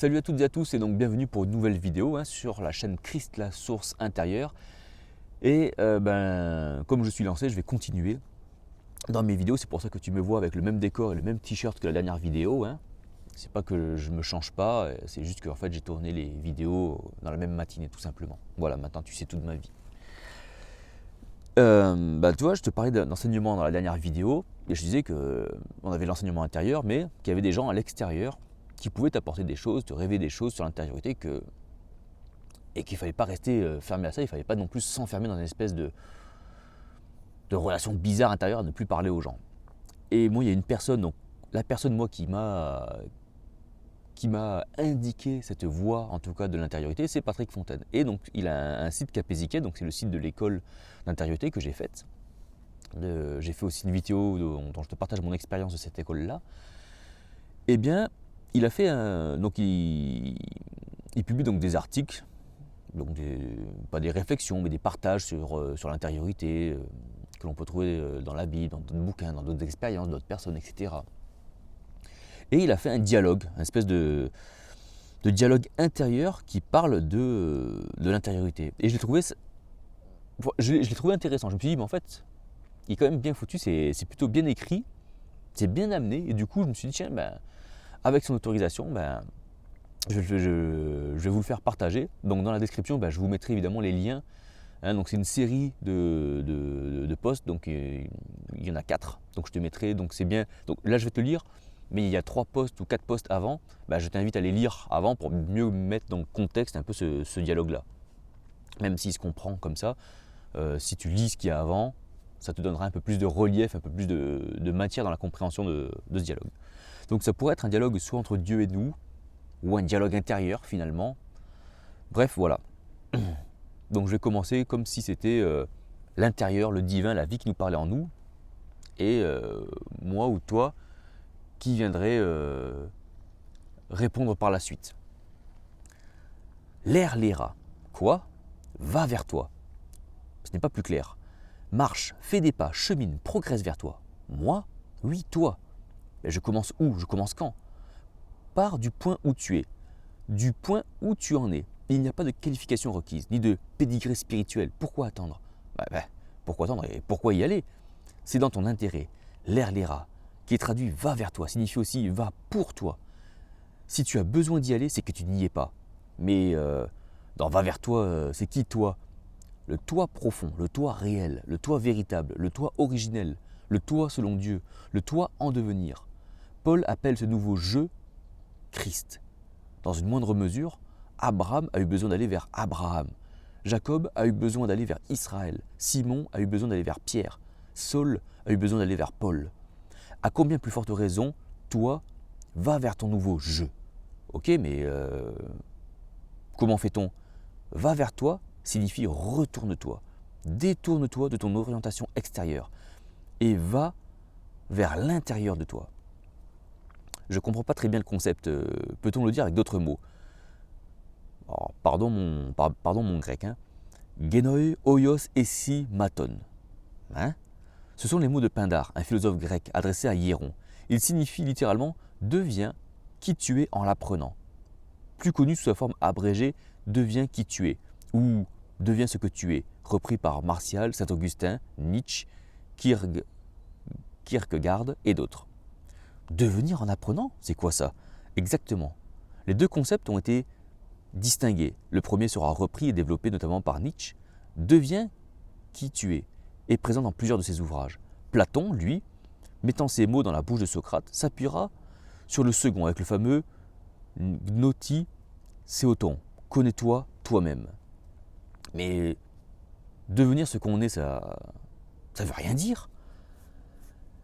Salut à toutes et à tous et donc bienvenue pour une nouvelle vidéo sur la chaîne Christ la source intérieure. Et comme je suis lancé, je vais continuer dans mes vidéos. C'est pour ça que tu me vois avec le même décor et le même t-shirt que la dernière vidéo. C'est pas que je me change pas, c'est juste qu'en fait j'ai tourné les vidéos dans la même matinée tout simplement. Voilà, maintenant tu sais toute ma vie. Tu vois, je te parlais d'enseignement dans la dernière vidéo et je disais qu'on avait l'enseignement intérieur, mais qu'il y avait des gens à l'extérieur qui pouvaient t'apporter des choses, te révéler des choses sur l'intériorité et qu'il ne fallait pas rester fermé à ça, il ne fallait pas non plus s'enfermer dans une espèce de relation bizarre intérieure à ne plus parler aux gens. Et moi, il y a une personne, donc la personne moi qui m'a indiqué cette voie, en tout cas de l'intériorité, c'est Patrick Fontaine. Et donc il a un site Capésiquet, donc c'est le site de l'école d'intériorité que j'ai faite. J'ai fait aussi une vidéo dont je te partage mon expérience de cette école-là. Eh bien, il a fait il publie donc des articles, donc pas des réflexions, mais des partages sur l'intériorité que l'on peut trouver dans la Bible, dans d'autres bouquins, dans d'autres expériences, d'autres personnes, etc. Et il a fait un dialogue, une espèce de dialogue intérieur qui parle de l'intériorité. Et je l'ai trouvé intéressant. Je me suis dit, mais en fait, il est quand même bien foutu, c'est plutôt bien écrit, c'est bien amené. Et du coup, je me suis dit, tiens, avec son autorisation, je vais vous le faire partager. Donc dans la description, je vous mettrai évidemment les liens. Donc c'est une série de posts, donc il y en a 4. Donc je te mettrai, donc c'est bien. Donc là, je vais te lire. Mais il y a 3 posts ou 4 posts avant, je t'invite à les lire avant pour mieux mettre dans le contexte un peu ce dialogue-là. Même s'il se comprend comme ça, si tu lis ce qu'il y a avant, ça te donnera un peu plus de relief, un peu plus de matière dans la compréhension de ce dialogue. Donc ça pourrait être un dialogue soit entre Dieu et nous, ou un dialogue intérieur finalement. Bref, voilà. Donc je vais commencer comme si c'était l'intérieur, le divin, la vie qui nous parlait en nous, et moi ou toi, qui viendrait répondre par la suite. L'air lira. Quoi? Va vers toi. Ce n'est pas plus clair. Marche, fais des pas, chemine, progresse vers toi. Moi? Oui, toi. Mais je commence où? Je commence quand? Pars du point où tu es, du point où tu en es. Il n'y a pas de qualification requise, ni de pédigré spirituel. Pourquoi attendre? Pourquoi attendre et pourquoi y aller? C'est dans ton intérêt. L'air lira, qui est traduit va vers toi, signifie aussi va pour toi. Si tu as besoin d'y aller, c'est que tu n'y es pas. Mais dans va vers toi, c'est qui toi? Le toi profond, le toi réel, le toi véritable, le toi originel, le toi selon Dieu, le toi en devenir. Paul appelle ce nouveau je Christ. Dans une moindre mesure, Abraham a eu besoin d'aller vers Abraham. Jacob a eu besoin d'aller vers Israël. Simon a eu besoin d'aller vers Pierre. Saul a eu besoin d'aller vers Paul. À combien plus forte raison, toi, va vers ton nouveau je. Ok, mais comment fait-on? Va vers toi signifie retourne-toi, détourne-toi de ton orientation extérieure et va vers l'intérieur de toi. Je ne comprends pas très bien le concept, peut-on le dire avec d'autres mots? Alors, pardon mon grec. Genoi oios essi maton. Ce sont les mots de Pindare, un philosophe grec adressé à Hiéron. Il signifie littéralement « deviens qui tu es en l'apprenant ». Plus connu sous sa forme abrégée « deviens qui tu es » ou « deviens ce que tu es », repris par Martial, Saint-Augustin, Nietzsche, Kierkegaard et d'autres. Devenir en apprenant, c'est quoi ça? Exactement. Les deux concepts ont été distingués. Le premier sera repris et développé notamment par Nietzsche. « Deviens qui tu es » est présent dans plusieurs de ses ouvrages. Platon, lui, mettant ces mots dans la bouche de Socrate, s'appuiera sur le second avec le fameux gnoti seoton, connais-toi toi-même. Mais devenir ce qu'on est, ça veut rien dire.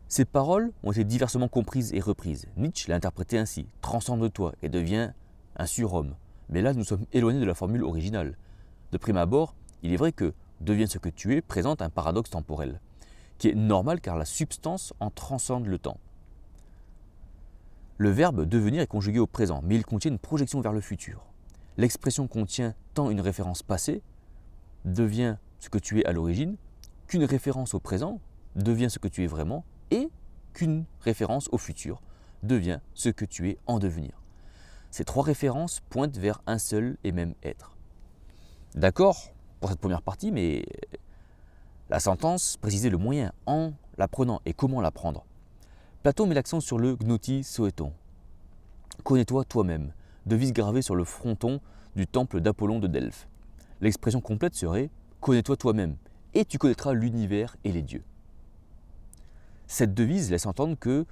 Ces paroles ont été diversement comprises et reprises. Nietzsche l'a interprété ainsi, transcende-toi et deviens un surhomme. Mais là, nous sommes éloignés de la formule originale. De prime abord, il est vrai que deviens ce que tu es présente un paradoxe temporel, qui est normal car la substance en transcende le temps. Le verbe devenir est conjugué au présent, mais il contient une projection vers le futur. L'expression contient tant une référence passée, deviens ce que tu es à l'origine, qu'une référence au présent, deviens ce que tu es vraiment, et qu'une référence au futur, deviens ce que tu es en devenir. Ces 3 références pointent vers un seul et même être. D'accord pour cette première partie, mais la sentence précisait le moyen en l'apprenant et comment l'apprendre. Platon met l'accent sur le gnoti soeton. Connais-toi toi-même, devise gravée sur le fronton du temple d'Apollon de Delphes. L'expression complète serait « connais-toi toi-même, et tu connaîtras l'univers et les dieux ». Cette devise laisse entendre que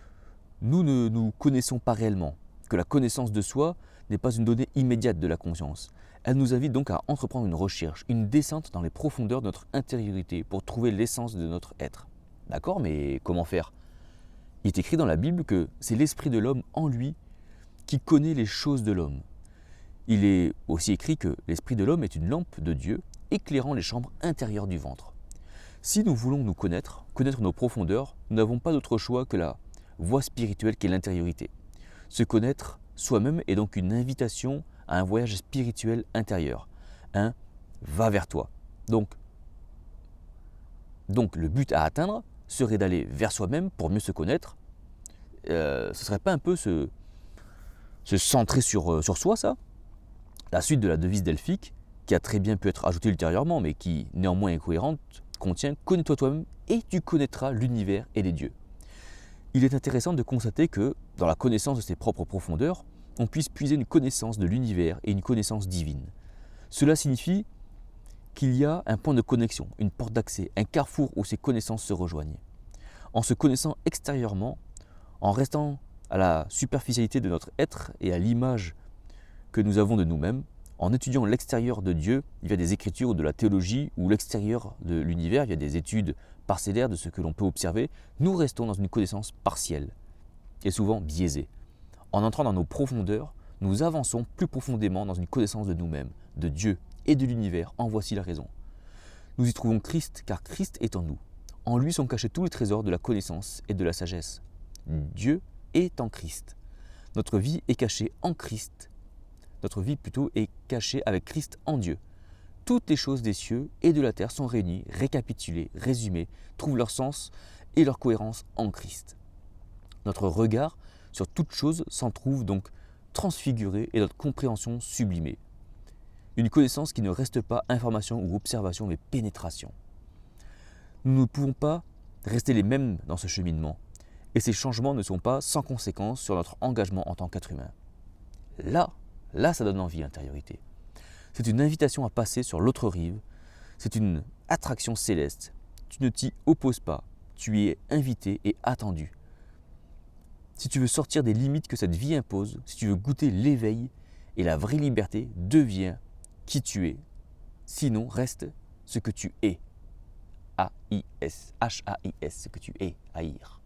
nous ne nous connaissons pas réellement, que la connaissance de soi n'est pas une donnée immédiate de la conscience. Elle nous invite donc à entreprendre une recherche, une descente dans les profondeurs de notre intériorité pour trouver l'essence de notre être. D'accord, mais comment faire ? Il est écrit dans la Bible que c'est l'esprit de l'homme en lui qui connaît les choses de l'homme. Il est aussi écrit que l'esprit de l'homme est une lampe de Dieu éclairant les chambres intérieures du ventre. Si nous voulons nous connaître nos profondeurs, nous n'avons pas d'autre choix que la voie spirituelle qu'est l'intériorité. Se connaître soi-même est donc une invitation à un voyage spirituel intérieur, un va vers toi. Donc le but à atteindre serait d'aller vers soi-même pour mieux se connaître. Ce ne serait pas un peu se centrer sur soi, ça ? La suite de la devise delphique, qui a très bien pu être ajoutée ultérieurement, mais qui néanmoins est cohérente, contient « Connais-toi toi-même et tu connaîtras l'univers et les dieux ». Il est intéressant de constater que, dans la connaissance de ses propres profondeurs, on puisse puiser une connaissance de l'univers et une connaissance divine. Cela signifie qu'il y a un point de connexion, une porte d'accès, un carrefour où ces connaissances se rejoignent. En se connaissant extérieurement, en restant à la superficialité de notre être et à l'image que nous avons de nous-mêmes, en étudiant l'extérieur de Dieu via des écritures ou de la théologie ou l'extérieur de l'univers via des études parcellaires de ce que l'on peut observer, nous restons dans une connaissance partielle et souvent biaisée. En entrant dans nos profondeurs, nous avançons plus profondément dans une connaissance de nous-mêmes, de Dieu et de l'univers. En voici la raison. Nous y trouvons Christ, car Christ est en nous. En lui sont cachés tous les trésors de la connaissance et de la sagesse. Dieu est en Christ. Notre vie est cachée en Christ. Notre vie plutôt est cachée avec Christ en Dieu. Toutes les choses des cieux et de la terre sont réunies, récapitulées, résumées, trouvent leur sens et leur cohérence en Christ. Notre regard sur toute chose s'en trouve donc transfiguré et notre compréhension sublimée. Une connaissance qui ne reste pas information ou observation mais pénétration. Nous ne pouvons pas rester les mêmes dans ce cheminement et ces changements ne sont pas sans conséquence sur notre engagement en tant qu'être humain. Là, ça donne envie, l'intériorité. C'est une invitation à passer sur l'autre rive, c'est une attraction céleste. Tu ne t'y opposes pas, tu y es invité et attendu. Si tu veux sortir des limites que cette vie impose, si tu veux goûter l'éveil et la vraie liberté, deviens qui tu es. Sinon, reste ce que tu es. A-I-S, H-A-I-S, ce que tu es, haïr.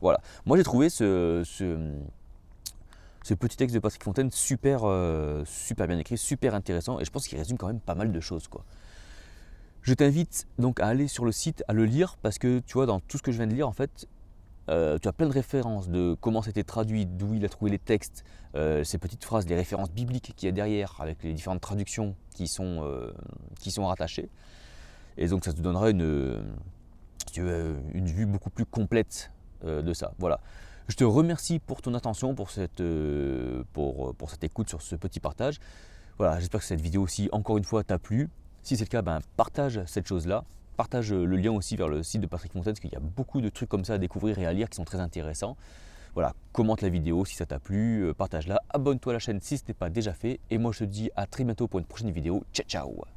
Voilà. Moi, j'ai trouvé ce petit texte de Patrick Fontaine super bien écrit, super intéressant et je pense qu'il résume quand même pas mal de choses, quoi. Je t'invite donc à aller sur le site, à le lire parce que tu vois, dans tout ce que je viens de lire, en fait, tu as plein de références de comment c'était traduit, d'où il a trouvé les textes, ces petites phrases, les références bibliques qu'il y a derrière avec les différentes traductions qui sont rattachées. Et donc ça te donnera une vue beaucoup plus complète de ça. Voilà. Je te remercie pour ton attention, pour cette écoute sur ce petit partage. Voilà, j'espère que cette vidéo aussi, encore une fois, t'a plu. Si c'est le cas, partage cette chose-là. Partage le lien aussi vers le site de Patrick Fontaine, parce qu'il y a beaucoup de trucs comme ça à découvrir et à lire qui sont très intéressants. Voilà, commente la vidéo si ça t'a plu, partage-la, abonne-toi à la chaîne si ce n'est pas déjà fait. Et moi, je te dis à très bientôt pour une prochaine vidéo. Ciao, ciao!